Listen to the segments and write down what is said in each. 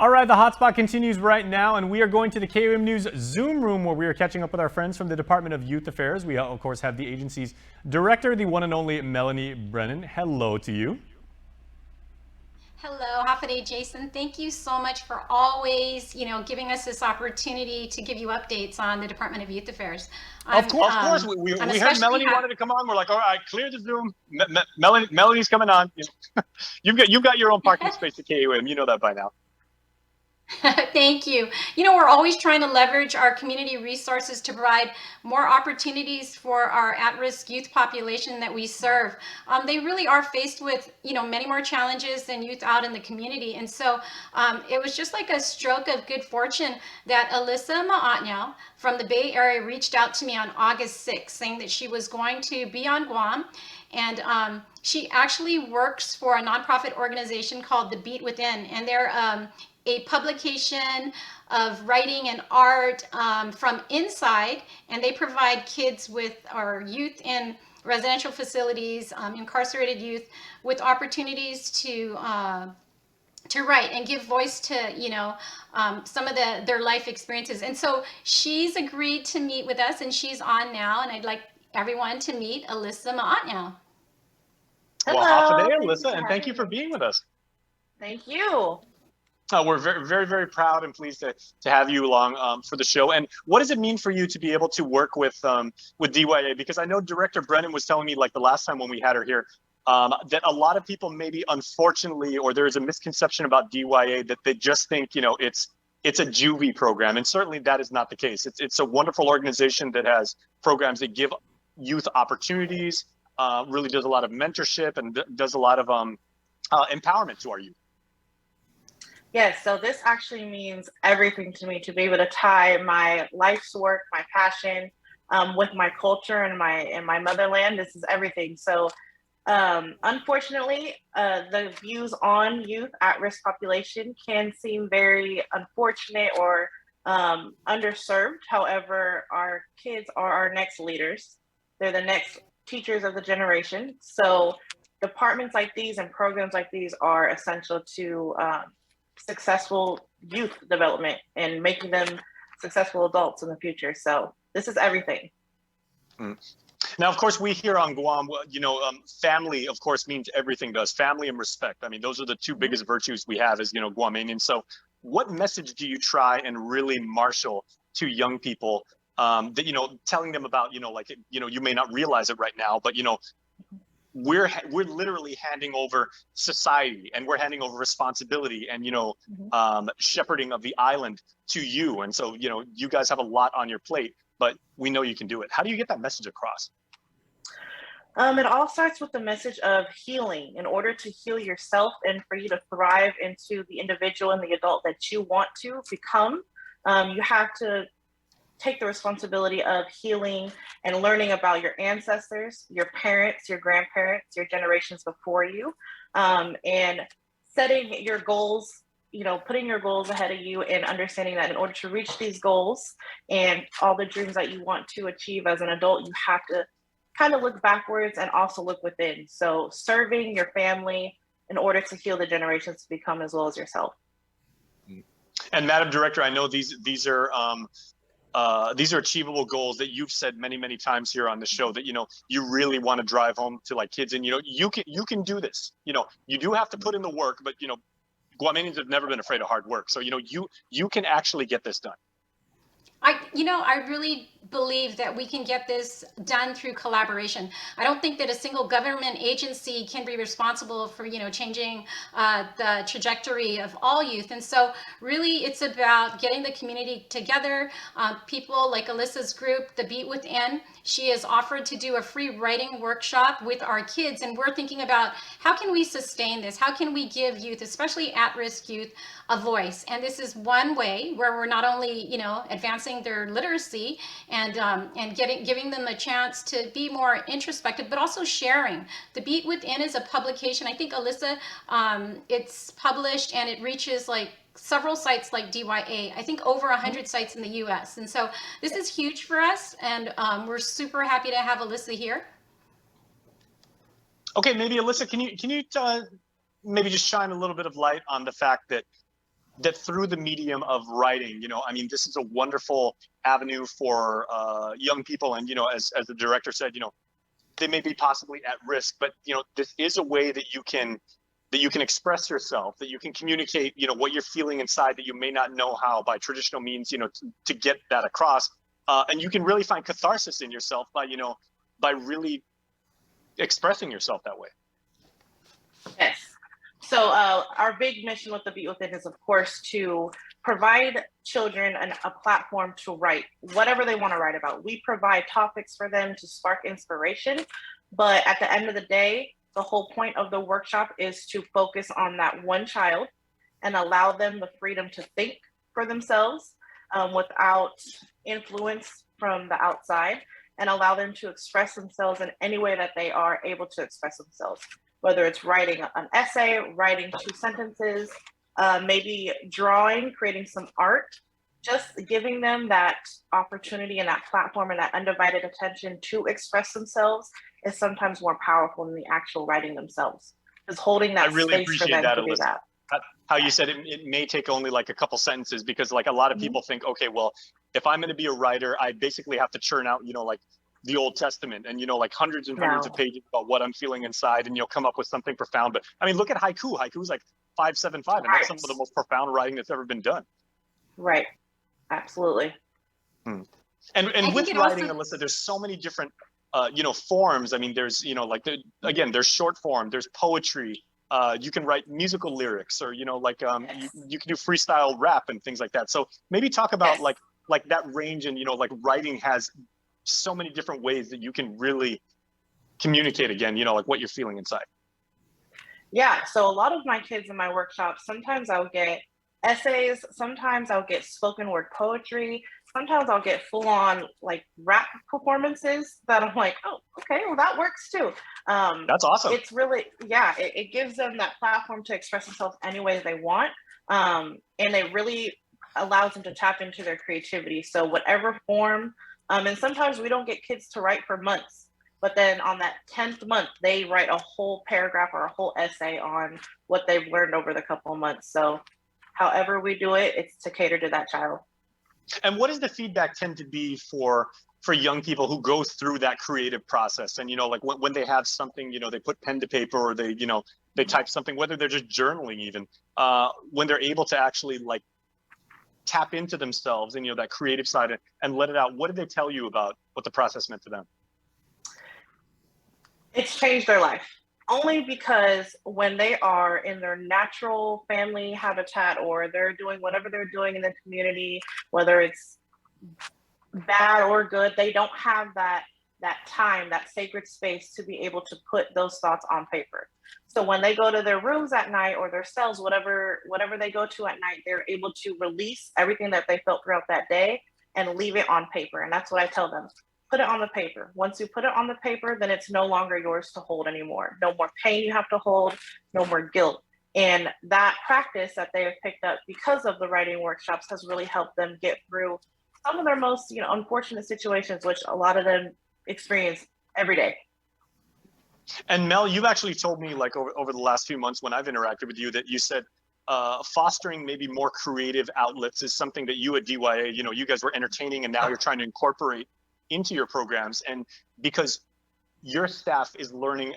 All right, the hotspot continues right now, and we are going to the KOM News Zoom room where we are catching up with our friends from the Department of Youth Affairs. We, of course, have the agency's director, the one and only Melanie Brennan. Hello to you. Hello, Hafide Jason. Thank you so much for always, giving us this opportunity to give you updates on the Department of Youth Affairs. Of course. I'm We heard especially Melanie wanted to come on. We're like, all right, clear the Zoom. Melanie's coming on. You've got your own parking space at KUM. You know that by now. Thank you. We're always trying to leverage our community resources to provide more opportunities for our at-risk youth population that we serve. They really are faced with, many more challenges than youth out in the community. And so it was just like a stroke of good fortune that Alyssa Maatnyal from the Bay Area reached out to me on August 6th, saying that she was going to be on Guam. And she actually works for a nonprofit organization called The Beat Within. And they're a publication of writing and art from inside, and they provide kids with, or youth in residential facilities, incarcerated youth, with opportunities to write and give voice to some of their life experiences. And so she's agreed to meet with us, and she's on now, and I'd like everyone to meet Alyssa Maatnyal. Well, half a day, Alyssa, and thank you for being with us. Thank you. We're very, very, very proud and pleased to have you along for the show. And what does it mean for you to be able to work with DYA? Because I know Director Brennan was telling me, like the last time when we had her here, that a lot of people maybe, unfortunately, or there's a misconception about DYA that they just think, it's a juvie program. And certainly that is not the case. It's a wonderful organization that has programs that give youth opportunities, really does a lot of mentorship and does a lot of empowerment to our youth. Yes, so this actually means everything to me, to be able to tie my life's work, my passion, with my culture and my motherland. This is everything. So unfortunately, the views on youth at-risk population can seem very unfortunate or underserved. However, our kids are our next leaders. They're the next teachers of the generation. So departments like these and programs like these are essential to successful youth development and making them successful adults in the future. So this is everything. Now, of course, we here on Guam, family, of course, means everything to us. Family and respect. I mean, those are the two biggest virtues we have as, Guamanians. So what message do you try and really marshal to young people that, telling them about, you may not realize it right now, but, we're literally handing over society, and we're handing over responsibility and shepherding of the island to you. And so you guys have a lot on your plate, but we know you can do it. How do you get that message across? It all starts with the message of healing. In order to heal yourself and for you to thrive into the individual and the adult that you want to become, you have to take the responsibility of healing and learning about your ancestors, your parents, your grandparents, your generations before you, and setting your goals, putting your goals ahead of you and understanding that in order to reach these goals and all the dreams that you want to achieve as an adult, you have to kind of look backwards and also look within. So serving your family in order to heal the generations to become as well as yourself. And Madam Director, I know these are achievable goals that you've said many, many times here on the show that, you really want to drive home to like kids and, you can do this. You do have to put in the work, but, Guamanians have never been afraid of hard work. So, you can actually get this done. I really believe that we can get this done through collaboration. I don't think that a single government agency can be responsible for, changing the trajectory of all youth. And so really it's about getting the community together. People like Alyssa's group, The Beat Within, she has offered to do a free writing workshop with our kids. And we're thinking about how can we sustain this? How can we give youth, especially at-risk youth, a voice? And this is one way where we're not only, advancing their literacy and giving them a chance to be more introspective, but also sharing. The Beat Within is a publication. I think, Alyssa, it's published and it reaches like several sites like DYA, I think over 100 sites in the US. And so this is huge for us, and we're super happy to have Alyssa here. Okay, maybe Alyssa, can you maybe just shine a little bit of light on the fact that that through the medium of writing, I mean, this is a wonderful avenue for young people. And, as the director said, they may be possibly at risk, but, this is a way that you can express yourself, that you can communicate, what you're feeling inside that you may not know how by traditional means, to get that across. And you can really find catharsis in yourself by really expressing yourself that way. Yes. So our big mission with the Beat Within is, of course, to provide children a platform to write whatever they want to write about. We provide topics for them to spark inspiration, but at the end of the day, the whole point of the workshop is to focus on that one child and allow them the freedom to think for themselves without influence from the outside, and allow them to express themselves in any way that they are able to express themselves, whether it's writing an essay, writing 2 sentences, maybe drawing, creating some art. Just giving them that opportunity and that platform and that undivided attention to express themselves is sometimes more powerful than the actual writing themselves. Just holding that space for them to do that. How you said it may take only like a couple sentences, because like a lot of people think, okay, well, if I'm going to be a writer, I basically have to churn out, like the Old Testament and, like hundreds and hundreds of pages about what I'm feeling inside, and you'll come up with something profound. But I mean, look at haiku. Haiku is like 575, and that's some of the most profound writing that's ever been done. Right. Absolutely. And with writing, Alyssa, there's so many different, forms. I mean, there's, again, there's short form, there's poetry. You can write musical lyrics, or, you can do freestyle rap and things like that. So maybe talk about like that range, and, like writing has so many different ways that you can really communicate, again, like what you're feeling inside. Yeah. So a lot of my kids in my workshops, sometimes I'll get essays, sometimes I'll get spoken word poetry, sometimes I'll get full on like rap performances that I'm like, oh, okay, well that works too. That's awesome. It's really, it gives them that platform to express themselves any way they want. And it really allows them to tap into their creativity. So whatever form, and sometimes we don't get kids to write for months, but then on that 10th month, they write a whole paragraph or a whole essay on what they've learned over the couple of months. So however we do it, it's to cater to that child. And what does the feedback tend to be for young people who go through that creative process? And, like when they have something, they put pen to paper, or they, they type something, whether they're just journaling even, when they're able to actually like tap into themselves and, that creative side and let it out. What did they tell you about what the process meant to them? It's changed their life. Only because when they are in their natural family habitat, or they're doing whatever they're doing in the community, whether it's bad or good, they don't have that time, that sacred space to be able to put those thoughts on paper. So when they go to their rooms at night, or their cells, whatever they go to at night, they're able to release everything that they felt throughout that day and leave it on paper. And that's what I tell them. Put it on the paper. Once you put it on the paper, then it's no longer yours to hold anymore. No more pain you have to hold, no more guilt. And that practice that they have picked up because of the writing workshops has really helped them get through some of their most, unfortunate situations, which a lot of them experience every day. And Mel, you've actually told me, like over the last few months when I've interacted with you, that you said fostering maybe more creative outlets is something that you at DYA, you guys were entertaining, and now you're trying to incorporate into your programs. And because your staff is learning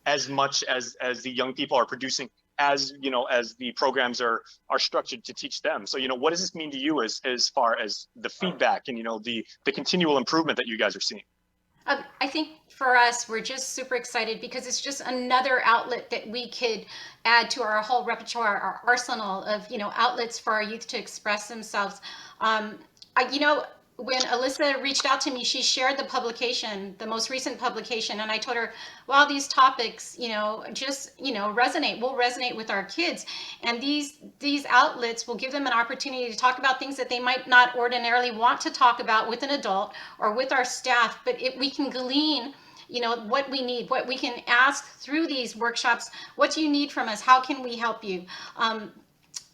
as much as the young people are producing, as as the programs are structured to teach them. So what does this mean to you as far as the feedback and the continual improvement that you guys are seeing? I think for us, we're just super excited because it's just another outlet that we could add to our whole repertoire, our arsenal of outlets for our youth to express themselves. When Alyssa reached out to me, she shared the publication, the most recent publication, and I told her, wow, these topics, just resonate. Will resonate with our kids, and these outlets will give them an opportunity to talk about things that they might not ordinarily want to talk about with an adult or with our staff. But we can glean what we need, what we can ask through these workshops. What do you need from us? How can we help you?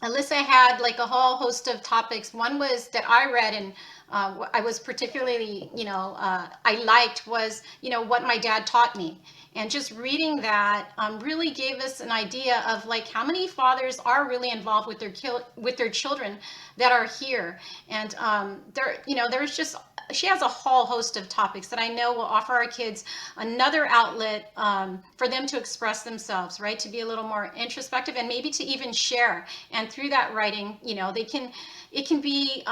Alyssa had like a whole host of topics. One was that I read, and what I was particularly, I liked was, what my dad taught me. And just reading that really gave us an idea of like how many fathers are really involved with their children that are here. And there's just she has a whole host of topics that I know will offer our kids another outlet for them to express themselves, right? To be a little more introspective and maybe to even share. And through that writing, it can be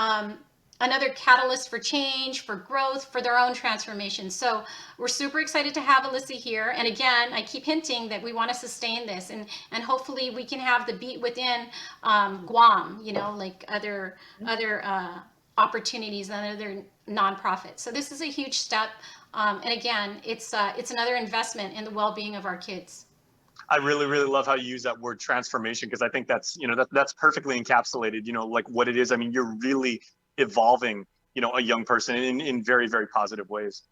another catalyst for change, for growth, for their own transformation. So we're super excited to have Alyssa here. And again, I keep hinting that we want to sustain this, and hopefully we can have the beat within Guam, like other opportunities and other nonprofits. So this is a huge step. And again, it's another investment in the well-being of our kids. I really, really love how you use that word transformation, because I think that's, that's perfectly encapsulated, like what it is. I mean, you're really evolving, a young person in very, very positive ways.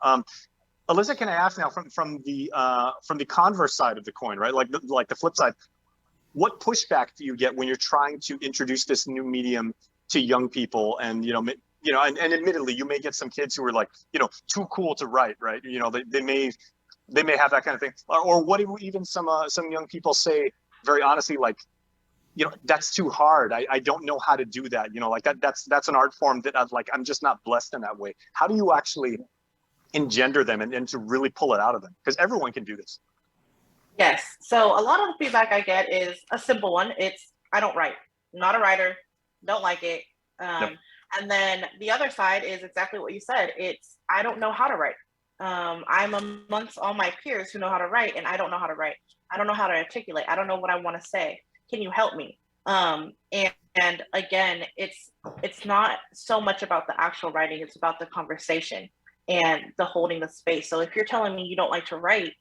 Alyssa, can I ask now from the converse side of the coin, right? Like the flip side, what pushback do you get when you're trying to introduce this new medium to young people? And, and admittedly, you may get some kids who are like, too cool to write, right? They may have that kind of thing, or what do even some young people say very honestly, like, that's too hard. I don't know how to do that. Like that's an art form that I'm just not blessed in that way. How do you actually engender them and to really pull it out of them? Because everyone can do this. Yes. So a lot of the feedback I get is a simple one. It's, I don't write, not a writer, don't like it. Yep. And then the other side is exactly what you said. It's, I don't know how to write. I'm amongst all my peers who know how to write, and I don't know how to write. I don't know how to articulate. I don't know what I want to say. Can you help me? And again, it's not so much about the actual writing. It's about the conversation and the holding the space. So if you're telling me you don't like to write,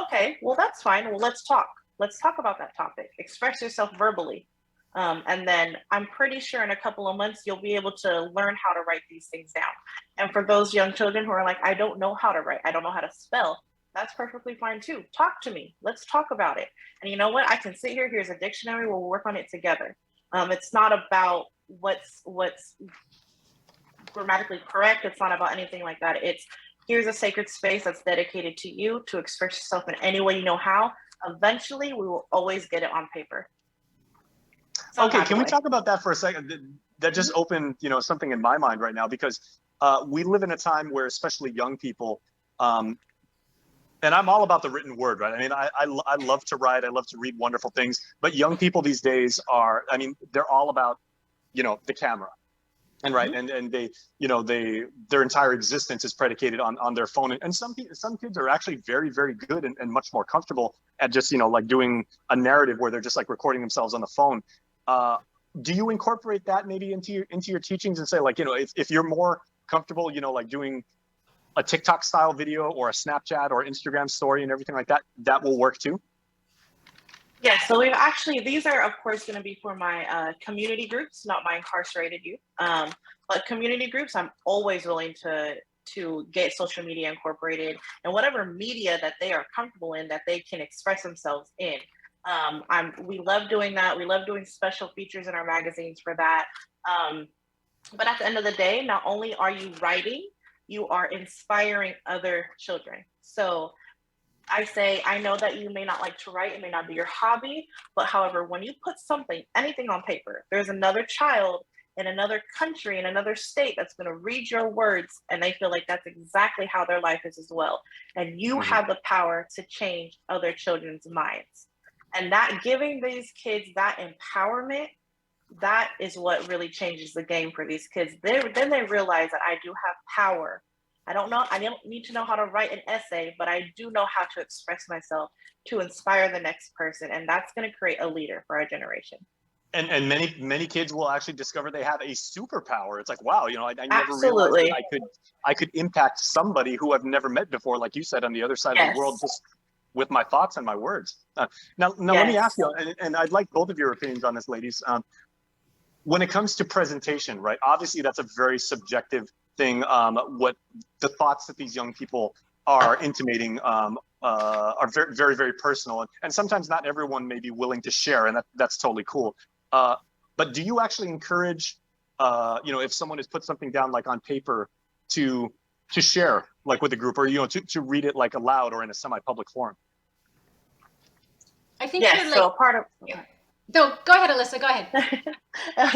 okay, well, that's fine. Well, let's talk. Let's talk about that topic. Express yourself verbally. And then I'm pretty sure in a couple of months, you'll be able to learn how to write these things down. And for those young children who are like, I don't know how to write, I don't know how to spell, that's perfectly fine too. Talk to me. Let's talk about it. And you know what? I can sit here. Here's a dictionary. We'll work on it together. It's not about what's grammatically correct. It's not about anything like that. It's, here's a sacred space that's dedicated to you to express yourself in any way you know how. Eventually, we will always get it on paper. Okay, can we talk about that for a second? That just opened, something in my mind right now, because we live in a time where especially young people, and I'm all about the written word, right? I mean, I love to write, I love to read wonderful things, but young people these days are, I mean, they're all about, the camera. And right, and they, their entire existence is predicated on their phone. And some kids are actually very, very good and much more comfortable at just, like doing a narrative where they're just like recording themselves on the phone. Do you incorporate that maybe into your teachings and say, like, if you're more comfortable, like doing a TikTok style video or a Snapchat or Instagram story and everything like that, that will work too? Yeah, so we've actually, these are of course going to be for my community groups, not my incarcerated youth. But community groups, I'm always willing to get social media incorporated and whatever media that they are comfortable in, that they can express themselves in. We love doing that. We love doing special features in our magazines for that. But at the end of the day, not only are you writing, you are inspiring other children. So I say, I know that you may not like to write, it may not be your hobby, but however, when you put something, anything on paper, there's another child in another country, in another state that's going to read your words, and they feel like that's exactly how their life is as well. And you have the power to change other children's minds. And that, giving these kids that empowerment, that is what really changes the game for these kids. Then they realize that I do have power. I don't need to know how to write an essay, but I do know how to express myself to inspire the next person. And that's going to create a leader for our generation. And many kids will actually discover they have a superpower. It's like, wow, I never Absolutely. realized that I could impact somebody who I've never met before, like you said, on the other side of the world, just with my thoughts and my words. Now let me ask you, and I'd like both of your opinions on this, ladies. When it comes to presentation, right? Obviously, that's a very subjective thing. What the thoughts that these young people are intimating are very, very, very personal, and sometimes not everyone may be willing to share, and that's totally cool. But do you actually encourage if someone has put something down like on paper to share like with the group, or to read it like aloud or in a semi-public forum? I think Yes, you're so like, part of no, go ahead, Alyssa, go ahead.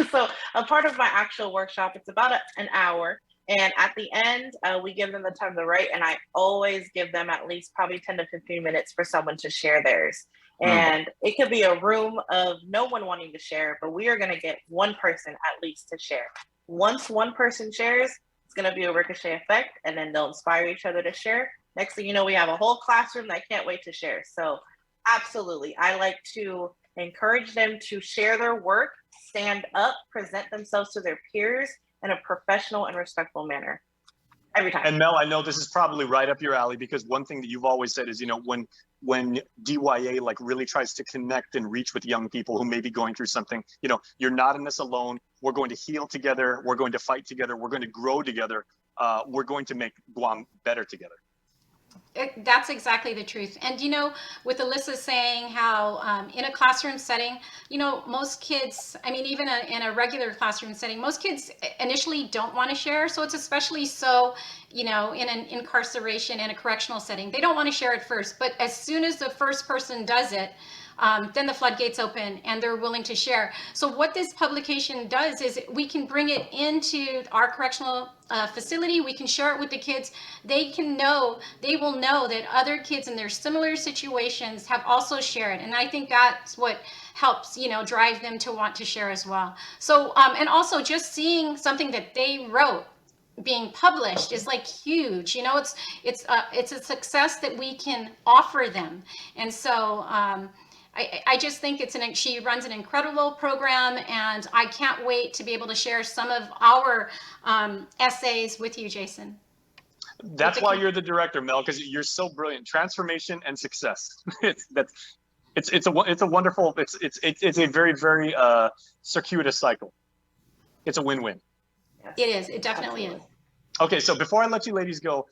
so a part of my actual workshop, it's about an hour. And at the end, we give them the time to write. And I always give them at least probably 10 to 15 minutes for someone to share theirs. And it could be a room of no one wanting to share, but we are going to get one person at least to share. Once one person shares, it's going to be a ricochet effect, and then they'll inspire each other to share. Next thing you know, we have a whole classroom that can't wait to share. So absolutely, I like to encourage them to share their work, stand up, present themselves to their peers in a professional and respectful manner every time. And Mel, I know this is probably right up your alley, because one thing that you've always said is, when DYA like really tries to connect and reach with young people who may be going through something, you're not in this alone. We're going to heal together. We're going to fight together. We're going to grow together. We're going to make Guam better together. That's exactly the truth. And with Alyssa saying how in a classroom setting, most kids, I mean, even in a regular classroom setting, most kids initially don't want to share. So it's especially so, in an incarceration and a correctional setting, they don't want to share at first. But as soon as the first person does it, then the floodgates open and they're willing to share. So what this publication does is we can bring it into our correctional facility. We can share it with the kids. They will know that other kids in their similar situations have also shared. And I think that's what helps, drive them to want to share as well. So, and also just seeing something that they wrote being published is like huge. It's a success that we can offer them. And so, I just think she runs an incredible program, and I can't wait to be able to share some of our essays with you, Jason. That's why you're the director, Mel, because you're so brilliant. Transformation and success. It's a wonderful. It's a very, very circuitous cycle. It's a win-win. Yes. It is. It definitely Absolutely. is. Okay, so before I let you ladies go,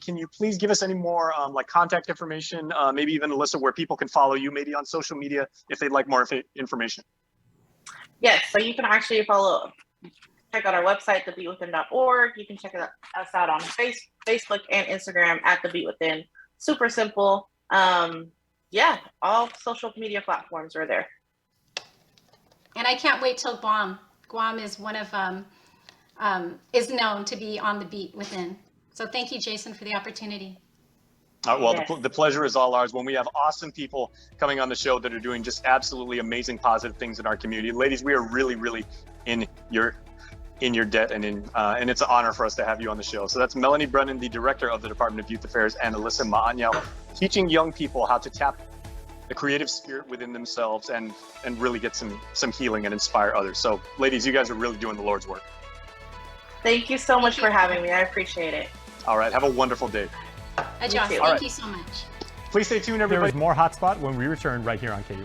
can you please give us any more like contact information, maybe even Alyssa, where people can follow you, maybe on social media, if they'd like more information? Yes, so you can actually check out our website, thebeatwithin.org. You can check us out on Facebook and Instagram at The Beat Within. Super simple. Yeah, all social media platforms are there. And I can't wait till Guam. Guam is one of is known to be on the beat within. So thank you, Jason, for the opportunity. Well, Yes. the pleasure is all ours when we have awesome people coming on the show that are doing just absolutely amazing, positive things in our community. Ladies, we are really, really in your debt, and and it's an honor for us to have you on the show. So that's Melanie Brennan, the director of the Department of Youth Affairs, and Alyssa Maanyao, teaching young people how to tap the creative spirit within themselves and really get some healing and inspire others. So ladies, you guys are really doing the Lord's work. Thank you so much for having me. I appreciate it. All right, have a wonderful day. Josh, too. thank you so much. Please stay tuned, There everybody. is more Hotspot when we return right here on KUN.